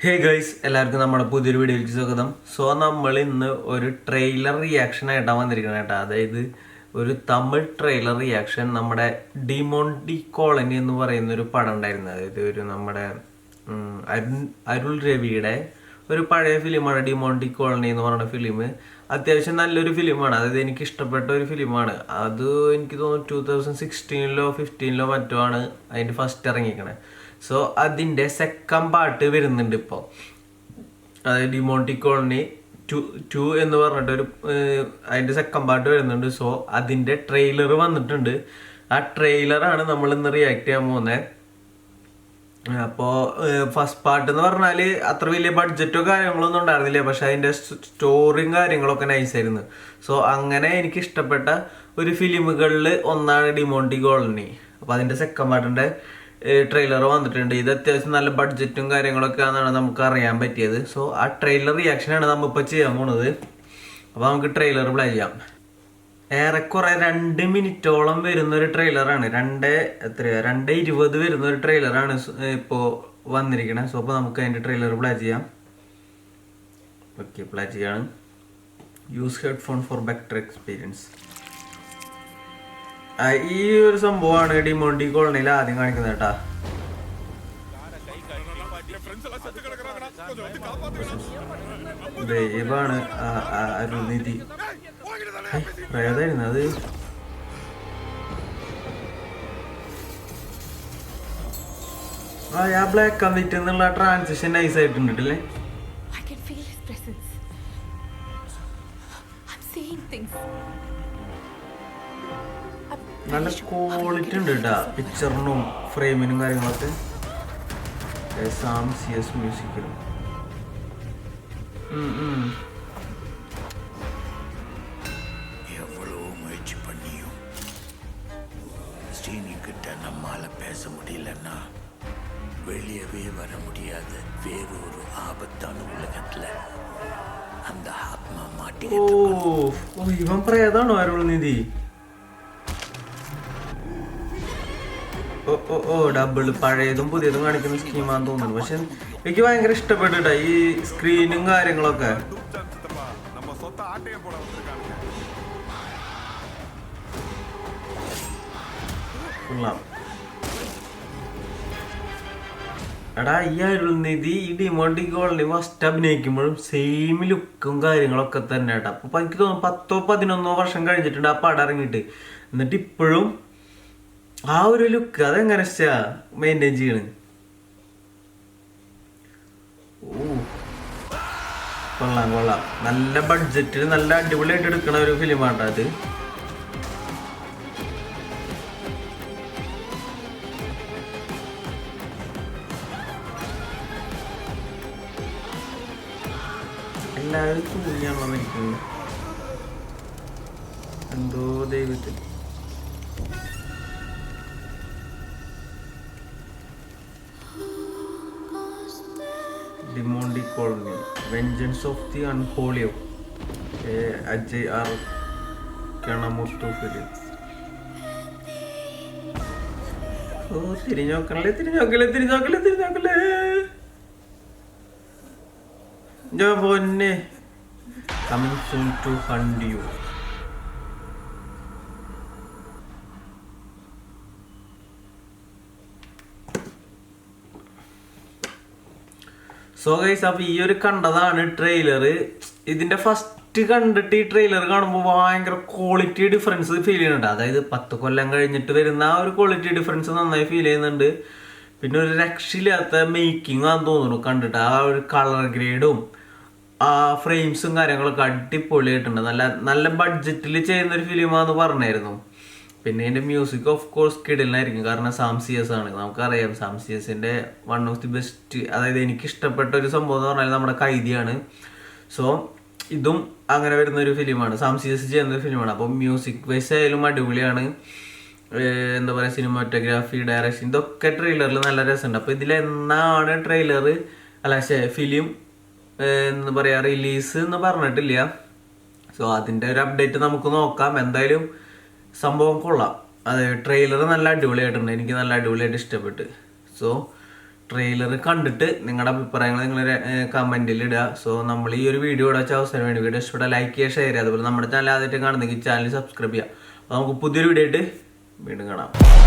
Hey guys, എല്ലാവർക്കും നമ്മുടെ പുതിയൊരു വീഡിയോയിലേക്ക് സ്വാഗതം. സോ നമ്മൾ ഇന്ന് ഒരു ട്രെയിലർ റിയാക്ഷൻ ആയിട്ടാണ് വന്നിരിക്കുന്നത് കേട്ടോ. അതായത് ഒരു തമിഴ് ട്രെയിലർ റിയാക്ഷൻ. നമ്മുടെ ഡിമോണ്ടി കോളനി എന്ന് പറയുന്ന ഒരു പടം ഉണ്ടായിരുന്നു. അതായത് ഒരു നമ്മുടെ അരുൾ രവിയുടെ ഒരു പഴയ ഫിലിമാണ് ഡിമോണ്ടി കോളനി എന്ന് പറയുന്ന ഫിലിം. അത്യാവശ്യം നല്ലൊരു ഫിലിമാണ്. അതായത് എനിക്ക് ഇഷ്ടപ്പെട്ട ഒരു ഫിലിമാണ്. അത് എനിക്ക് തോന്നുന്നു 2016 15 മറ്റോ ആണ് അതിൻ്റെ ഫസ്റ്റ് ഇറങ്ങിക്കണേ. സോ അതിൻ്റെ സെക്കൻഡ് പാർട്ട് വരുന്നുണ്ട് ഇപ്പോൾ. അതായത് ഡിമോണ്ടി കോളനി ടു എന്ന് പറഞ്ഞിട്ട് അതിൻ്റെ സെക്കൻഡ് പാർട്ട് വരുന്നുണ്ട്. സോ അതിൻ്റെ ട്രെയിലർ വന്നിട്ടുണ്ട്. ആ ട്രെയിലറാണ് നമ്മൾ ഇന്ന് റിയാക്ട് ചെയ്യാൻ പോകുന്നത്. അപ്പോൾ ഫസ്റ്റ് പാർട്ട് എന്ന് പറഞ്ഞാൽ അത്ര വലിയ ബഡ്ജറ്റോ കാര്യങ്ങളൊന്നും ഉണ്ടായിരുന്നില്ല, പക്ഷെ അതിൻ്റെ സ്റ്റോറിയും കാര്യങ്ങളൊക്കെ നൈസായിരുന്നു. സോ അങ്ങനെ എനിക്ക് ഇഷ്ടപ്പെട്ട ഒരു ഫിലിമുകളിൽ ഒന്നാണ് ഡിമോണ്ടി കോളനി. അപ്പോൾ അതിൻ്റെ സെക്കൻഡ് പാർട്ടിൻ്റെ ട്രെയിലർ വന്നിട്ടുണ്ട്. ഇത് അത്യാവശ്യം നല്ല ബഡ്ജറ്റും കാര്യങ്ങളൊക്കെ ആണെന്നാണ് നമുക്ക് അറിയാൻ പറ്റിയത്. സോ ആ ട്രെയിലർ റിയാക്ഷനാണ് നമ്മളിപ്പോൾ ചെയ്യാൻ പോണത്. അപ്പോൾ നമുക്ക് ട്രെയിലർ പ്ലേ ചെയ്യാം. ഏറെക്കുറെ 2 മിനിറ്റോളം വരുന്നൊരു ട്രെയിലറാണ്. 2:20 വരുന്നൊരു ട്രെയിലറാണ് ഇപ്പോൾ വന്നിരിക്കണത്. സോ അപ്പോൾ നമുക്ക് അതിൻ്റെ ട്രെയിലർ പ്ലേ ചെയ്യാം. ഓക്കെ, പ്ലേ ചെയ്യാണ്. Use headphone four better experience. ഈ ഒരു സംഭവമാണ് ഡിമോണ്ടി കോളനിയിൽ ആദ്യം കാണിക്കുന്നത് കേട്ടാ. ദൈവമാണ് അരുൾനിധി. പ്രേതായിരുന്നു അത്. ആ ബ്ലാക്ക് ആൻഡ് വൈറ്റ് എന്നുള്ള ട്രാൻസിഷൻ നൈസ് ആയിട്ടുണ്ടല്ലേ. നല്ല ക്വാളിറ്റി ഉണ്ട് കേട്ടാ പിക്ചറിനും ഫ്രെയിമിനും കാര്യങ്ങളൊക്കെ. സാം CS മ്യൂസിക്കിലും எவ்வளவு முயற்சி பண்ணியும் ஸ்ரீனிகிட்ட நம்மால பேச முடியலன்னா வெளியவே வர முடியாத வேறொரு ஆபத்தான உலகத்துல அந்த ஆத்மா மாட்டி. ഇവൻ പ്രേതാണോ അരുൾനിധി? ഡബിള് പഴയതും പുതിയതും കാണിക്കുന്ന സ്കീമാന്ന് തോന്നുന്നു. പക്ഷെ എനിക്ക് ഭയങ്കര ഇഷ്ടപ്പെട്ടിട്ടാ ഈ സ്ക്രീനും കാര്യങ്ങളൊക്കെ. എടാ, ഈ അരുൾനിധി ഈ ഡിമോണ്ടി കോളനി ഫസ്റ്റ് അഭിനയിക്കുമ്പോഴും സെയിം ലുക്കും കാര്യങ്ങളൊക്കെ തന്നെ കേട്ടോ. അപ്പൊ എനിക്ക് തോന്നുന്നു 10-11 വർഷം കഴിഞ്ഞിട്ടുണ്ട് ആ പടം ഇറങ്ങിയിട്ട്. എന്നിട്ട് ഇപ്പോഴും ആ ഒരു ലുക്ക് അതെങ്ങനെ മെയിൻറ്റെയിൻ ചെയ്യണ്. കൊള്ളാം. നല്ല ബഡ്ജറ്റിൽ നല്ല അടിപൊളിയായിട്ട് എടുക്കണ ഒരു ഫിലിമാണ് അത്. എല്ലാവരും തൂങ്ങിയാണല്ലോ മരിക്കുന്നത്. എന്തോ ദൈവത്തിൽ. Demonte colony vengeance of the unholy of Ajay R Gnanamuthu film. തിരിഞ്ഞോക്കല്ലേ. പൊന്നെ coming soon to hunt you. So guys, അപ്പൊ ഈ ഒരു കണ്ടതാണ് ട്രെയിലർ. ഇതിന്റെ ഫസ്റ്റ് കണ്ടിട്ട് ഈ ട്രെയിലർ കാണുമ്പോൾ ഭയങ്കര ക്വാളിറ്റി ഡിഫറൻസ് ഫീൽ ചെയ്യുന്നുണ്ട്. അതായത് 10 കൊല്ലം കഴിഞ്ഞിട്ട് വരുന്ന ആ ഒരു ക്വാളിറ്റി ഡിഫറൻസ് നന്നായി ഫീൽ ചെയ്യുന്നുണ്ട്. പിന്നെ ഒരു രക്ഷയില്ലാത്ത മേക്കിംഗ് ആണെന്ന് തോന്നുന്നു കണ്ടിട്ട്. ആ ഒരു കളർ ഗ്രേഡും ആ ഫ്രെയിംസും കാര്യങ്ങളൊക്കെ അടിപൊളിയായിട്ടുണ്ട്. നല്ല ബഡ്ജറ്റിൽ ചെയ്യുന്ന ഒരു ഫിലിമാന്ന് പറഞ്ഞായിരുന്നു. പിന്നെ ഇതിൻ്റെ മ്യൂസിക് ഓഫ് കോഴ്സ് കിടിലായിരിക്കും. കാരണം സാം CS ആണ്. നമുക്കറിയാം സാം CSന്റെ വൺ ഓഫ് ദി ബെസ്റ്റ്. അതായത് എനിക്കിഷ്ടപ്പെട്ട ഒരു സംഭവം എന്ന് പറഞ്ഞാൽ നമ്മുടെ കൈദിയാണ്. സോ ഇതും അങ്ങനെ വരുന്ന ഒരു ഫിലിമാണ്. സാം CS ചെയ്യുന്ന ഒരു ഫിലിമാണ്. അപ്പോൾ മ്യൂസിക് വൈസ് ആയാലും അടിപൊളിയാണ്. എന്താ പറയുക, സിനിമാറ്റോഗ്രാഫി, ഡയറക്ഷൻ, ഇതൊക്കെ ട്രെയിലറിൽ നല്ല രസമുണ്ട്. അപ്പോൾ ഇതിലെന്നാണ് ട്രെയിലർ ഫിലിം എന്താ പറയുക റിലീസ് എന്ന് പറഞ്ഞിട്ടില്ല. സോ അതിൻ്റെ ഒരു അപ്ഡേറ്റ് നമുക്ക് നോക്കാം. എന്തായാലും സംഭവം കൊള്ളാം. അതെ, ട്രെയിലർ നല്ല അടിപൊളിയായിട്ടുണ്ട്. എനിക്ക് നല്ല അടിപൊളിയായിട്ട് ഇഷ്ടപ്പെട്ട്. സോ ട്രെയിലർ കണ്ടിട്ട് നിങ്ങളുടെ അഭിപ്രായങ്ങൾ നിങ്ങൾ കമന്റിൽ ഇടുക. സോ നമ്മൾ ഈ ഒരു വീഡിയോ ഇവിടെ വെച്ചാൽ അവസരം വേണ്ടി വീഡിയോ ഇഷ്ടപ്പെട്ട ലൈക്ക് ചെയ്യുക, ഷെയർ ചെയ്യുക. അതുപോലെ നമ്മുടെ ചാനൽ ആദ്യമായിട്ട് കാണുന്നെങ്കിൽ ചാനൽ സബ്സ്ക്രൈബ് ചെയ്യുക. അപ്പോൾ നമുക്ക് പുതിയൊരു വീഡിയോ ആയിട്ട് വീണ്ടും കാണാം.